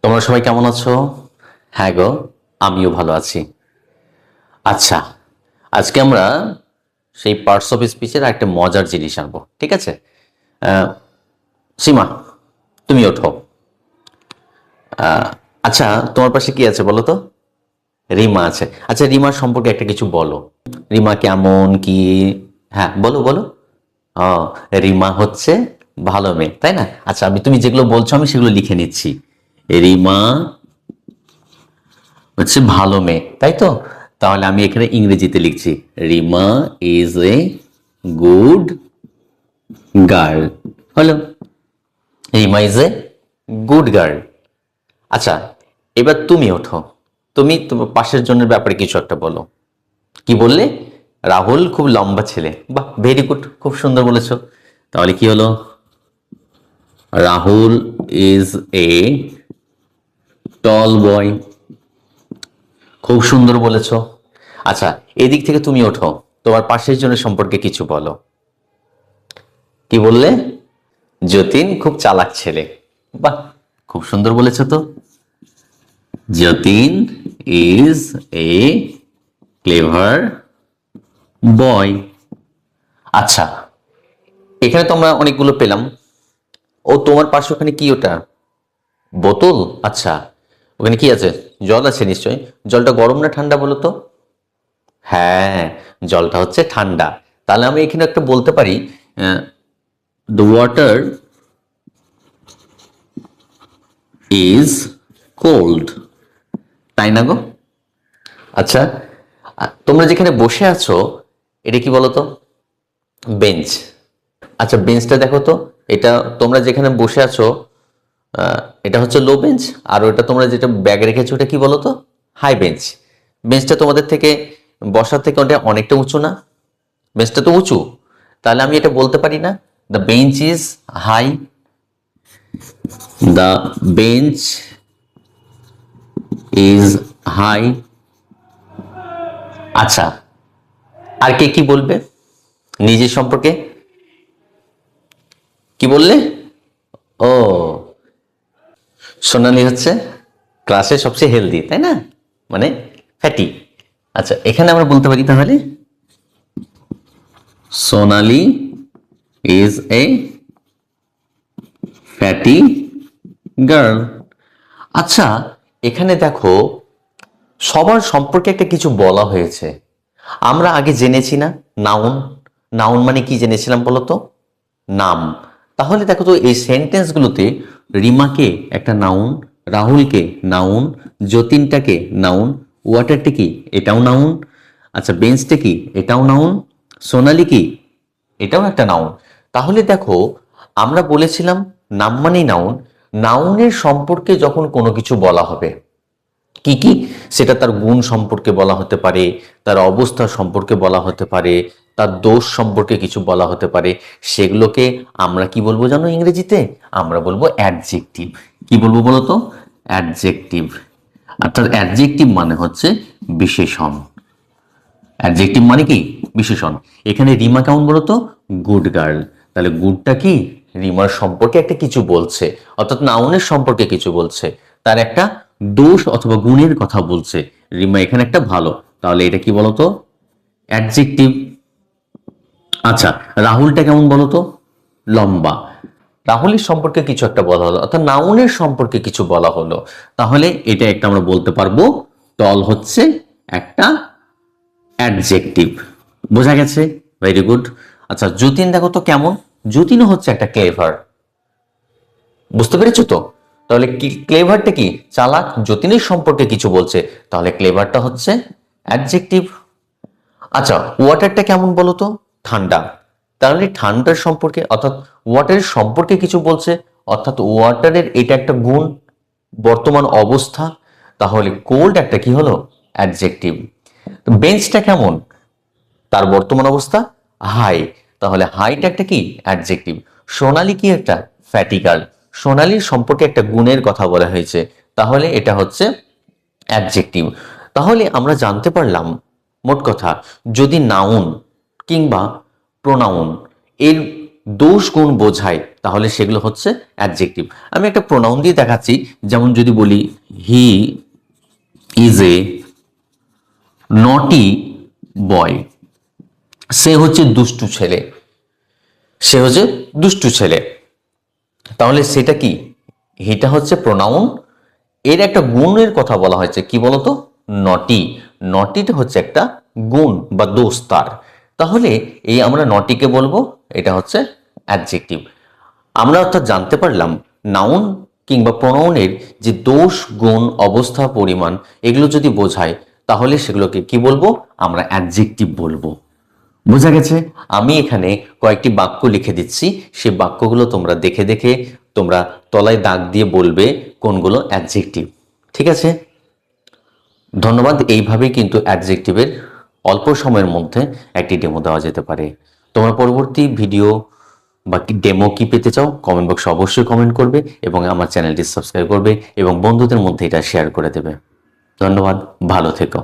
তোমরা সবাই কেমন আছো? হ্যাঁ গো, আমিও ভালো আছি। আচ্ছা, আজকে আমরা সেই পার্টস অফ স্পিচের একটা মজার জিনিস আনবো, ঠিক আছে? আহ, সীমা, তুমি ওঠো। আচ্ছা, তোমার পাশে কি আছে বলো তো? রিমা আছে। আচ্ছা, রিমার সম্পর্কে একটা কিছু বলো। রিমা কেমন কি? হ্যাঁ, বলো বলো। ও, রিমা হচ্ছে ভালো মেয়ে, তাই না? আচ্ছা, তুমি যেগুলো বলছো আমি সেগুলো লিখে নিচ্ছি। রিমা হচ্ছে ভালো মেয়ে, তাই তো? তাহলে আমি এখানে ইংরেজিতে লিখছি, Rima is a good girl. হলো, Rima is a good girl. আচ্ছা, এবার তুমি ওঠো। তুমি তোমার পাশের জনের ব্যাপারে কিছু একটা বলো। কি বললে? রাহুল খুব লম্বা ছেলে। বাহ, ভেরি গুড, খুব সুন্দর বলেছো। তাহলে কি হলো? রাহুল ইজ এ টল বয়। খুব সুন্দর বলেছো। আচ্ছা, এদিক থেকে তুমি ওঠো। তোমার পাশের জনের সম্পর্কে কিছু বলো। কি বললে? যতীন খুব চালাক ছেলে। বাহ, খুব সুন্দর বলেছো তো। যতীন ইজ এ ক্লেভার বয়। আচ্ছা, এখানে তো আমরা অনেকগুলো পেলাম। ও, তোমার পাশে ওখানে কি ওটা? বোতল? আচ্ছা, ওখানে কি আছে? জল আছে নিশ্চয়ই। জলটা গরম না ঠান্ডা বলো তো? হ্যাঁ, জলটা হচ্ছে ঠান্ডা। তাহলে আমি এখানে একটা বলতে পারি, দ্য ওয়াটার ইজ কোল্ড। তাই না গো? আচ্ছা, তোমরা যেখানে বসে আছো এটা কি বলো তো? বেঞ্চ। আচ্ছা, বেঞ্চটা দেখো তো। এটা তোমরা যেখানে বসে আছো, আহ, এটা হচ্ছে লো বেঞ্চ। আর ওটা তোমরা যেটা ব্যাগ রেখেছো ওটা কি বলো তো? High bench. বেঞ্চটা তোমাদের থেকে, বসার থেকে ওটা অনেকটা উঁচু না? বেঞ্চটা তো উঁচু। তাহলে আমি এটা বলতে পারি না, the bench is high? The bench is high. আচ্ছা, আর কে কি বলবে নিজের সম্পর্কে? কি বললে? ও, সোনালি হচ্ছে ক্লাসে সবচেয়ে হেলদি, তাই না? মানে ফ্যাটি। আচ্ছা, এখানে আমরা বলতে পারি তাহলে, সোনালি ইজ এ ফ্যাটি গার্ল। আচ্ছা, এখানে দেখো, সবার সম্পর্কে একটা কিছু বলা হয়েছে। আমরা আগে জেনেছি না, নাউন। নাউন মানে কি জেনেছিলাম বলো তো? নাম। তাহলে দেখো তো, এই সেন্টেন্সগুলোতে রিমাকে একটা নাউন, রাহুলকে নাউন, যতীনটাকে নাউন, ওয়াটারটা কি? এটাও নাউন। আচ্ছা, বেঞ্চটা কি? এটাও নাউন। সোনালি কি? এটাও একটা নাউন। তাহলে দেখো, আমরা বলেছিলাম নাম মানেই নাউন। নাউনের সম্পর্কে যখন কোনো কিছু বলা হবে, কি কি? সেটা তার গুণ সম্পর্কে বলা হতে পারে, তার অবস্থা সম্পর্কে বলা হতে পারে, তার দোষ সম্পর্কে কিছু বলা হতে পারে। সেগুলোকে আমরা কি বলবো জানো ইংরেজিতে? আমরা বলবো অ্যাডজেক্টিভ। কি বলবো বলো তো? অ্যাডজেক্টিভ। অর্থাৎ অ্যাডজেক্টিভ মানে হচ্ছে বিশেষণ। অ্যাডজেক্টিভ মানে কি? বিশেষণ। এখানে রিমা কেমন বলো তো? Good girl. তাহলে গুডটা কি? রিমার সম্পর্কে একটা কিছু বলছে, অর্থাৎ নাউনের সম্পর্কে কিছু বলছে, তার একটা দোষ অথবা গুণের কথা বলছে। রিমা এখানে একটা ভালো। তাহলে এটা কি বলতো? অ্যাডজেক্টিভ। আচ্ছা, রাহুলটা কেমন বলতো? লম্বা। রাহুলের সম্পর্কে কিছু একটা বলা হলো, অর্থাৎ নাউনের সম্পর্কে কিছু বলা হলো। তাহলে এটা একটা আমরা বলতে পারবো, টল হচ্ছে একটা অ্যাডজেক্টিভ। বোঝা গেছে? Very good. আচ্ছা, যতীন দেখো তো কেমন? যতীনও হচ্ছে একটা ক্লেভার। বুঝতে পেরেছো তো? তাহলে কি ক্লেভারটা কি? চালাক। যতীনের সম্পর্কে কিছু বলছে, তাহলে ক্লেভারটা হচ্ছে অ্যাডজেক্টিভ। আচ্ছা, ওয়াটারটা কেমন বলো তো? ঠান্ডা। তাহলে ঠান্ডার সম্পর্কে, অর্থাৎ ওয়াটারের সম্পর্কে কিছু বলছে, অর্থাৎ ওয়াটারের এটা একটা গুণ, বর্তমান অবস্থা। তাহলে কোল্ড একটা কি হলো? অ্যাডজেক্টিভ। বেঞ্চটা কেমন? তার বর্তমান অবস্থা হাই। তাহলে হাইটা একটা কি? অ্যাডজেক্টিভ। সোনালি কি? একটা ফ্যাটি গার্ল। সোনালির সম্পর্কে একটা গুণের কথা বলা হয়েছে, তাহলে এটা হচ্ছে অ্যাডজেক্টিভ। তাহলে আমরা জানতে পারলাম, মোট কথা, যদি নাউন কিংবা প্রোনাউন এর দোষ গুণ বোঝায়, তাহলে সেগুলো হচ্ছে অ্যাডজেক্টিভ। আমি একটা প্রোনাউন দিয়ে দেখাচ্ছি, যেমন যদি বলি হি ইজ এ নটি বয়, সে হচ্ছে দুষ্টু ছেলে, সে হচ্ছে দুষ্টু ছেলে, তাহলে সেটা কি? এটা হচ্ছে প্রোনাউন, এর একটা গুণের কথা বলা হয়েছে, কি বলতো? নটি। নটিটা হচ্ছে একটা গুণ বা দোষ তার। তাহলে এই আমরা নটিকে বলবো এটা হচ্ছে অ্যাডজেক্টিভ। আমরা অর্থাৎ জানতে পারলাম নাউন কিংবা প্রোনাউনের যে দোষ, গুণ, অবস্থা, পরিমাণ এগুলো যদি বোঝায় তাহলে সেগুলোকে কি বলবো? আমরা অ্যাডজেক্টিভ বলবো। বোঝা গেছে? আমি এখানে কয়েকটি বাক্য লিখে দিচ্ছি, সেই বাক্যগুলো তোমরা দেখে দেখে তোমরা তলায় দাগ দিয়ে বলবে কোনগুলো অ্যাডজেক্টিভ। ঠিক আছে? ধন্যবাদ। এইভাবেই কিন্তু অ্যাডজেক্টিভের অল্প সময়ের মধ্যে একটি ডেমো দেওয়া যেতে পারে। তোমরা পরবর্তী ভিডিও বা ডেমো কি পেতে চাও কমেন্ট বক্সে অবশ্যই কমেন্ট করবে এবং আমার চ্যানেলটি সাবস্ক্রাইব করবে এবং বন্ধুদের মধ্যে এটা শেয়ার করে দেবে। ধন্যবাদ, ভালো থেকো।